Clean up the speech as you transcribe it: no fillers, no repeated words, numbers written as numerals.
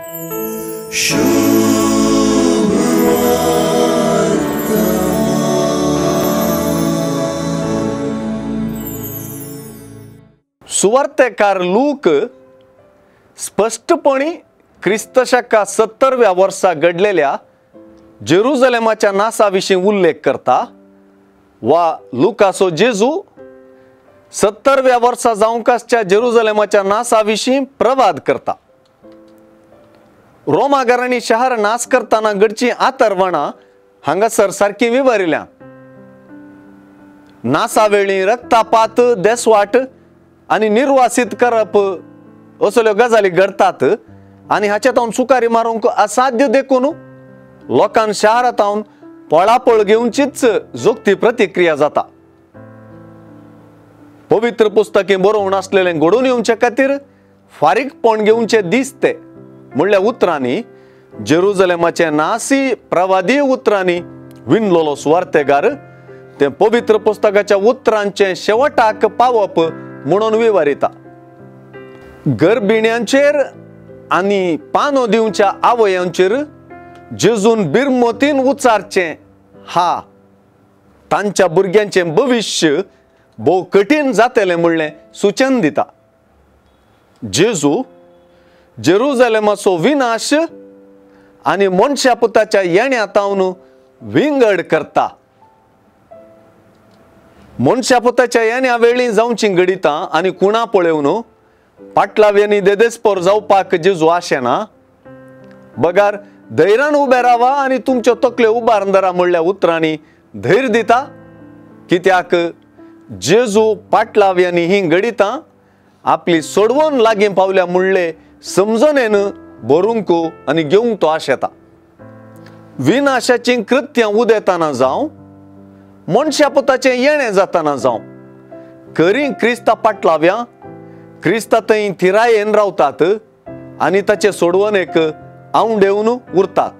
सुवार्तेकार look स्पष्टपणे ख्रिस्त शका 70व्या वर्सा घडलेल्या जेरुसलेमाच्या नासाविषयी उल्लेख करता वा लुकासो जेजू 70व्या वर्सा जावंकासच्या जेरुसलेमाच्या नासाविषयी प्रवाद करता। रोमागारांनी शहर नाश करताना घडची आतरवणा हांगासर सारखी विवरिल्या। नासावेळी रक्तापात, देसवाट आणि निर्वासित करप असल्यो गजाली घडतात आणि हाच्यातून सुकारी मारूंक असाध्य देखून लोकांन शहरांत पळापळ घेवचीच जोगती प्रतिक्रिया जाता। पवित्र पुस्तके बरोवन असलेले घडून येवचे खातीर फारीकपण घेवचे दिसते म्हणल्या उतरांनी जेरुसलेमाचे नासी प्रवादी उतरांनी विणलोलो सुवार्तेकार ते पवित्र पुस्तकाच्या उतरांचे शेवटाक पावप म्हणून विवरिता। गर्भिण्यांचेर आणि पानो दिवच्या आवयांचेर जेजून बिरमोतीन उचारचे हा तांच्या भुरग्यांचे भविष्य बहु कठीण जातले म्हणले सूचन दिता। जेजू जेरुसलेमाचो विनाश आणि मनशा पुताच्या येण्यातावन विंगड करता। मनशा पुताच्या येण्या वेळी जावची घडिता आणि कुणा पळेवन पाटलाव्यांनी देदेस्पर जावपाक जेजू आशेना। बगार धैर्यान उबे रावा आणि तुमचे तकले उबारून धरा म्हणल्या उतरांनी धैर्य दिता, कित्याक जेजू पाटलाव्यांनी ही घडिता आपली सोडवण लागीं पावल्या म्हणले समजून भरूंक आणि घेवंक तो आशेता। विनाशाची कृत्यां उदेताना जावं, मनशा पुताचे येणे जाताना जावं, खरी क्रिस्ता पाटलाव्या क्रिस्ता थंय थिरायेन रावतात आणि ताचे सोडवणेक आऊंडेवन उरतात।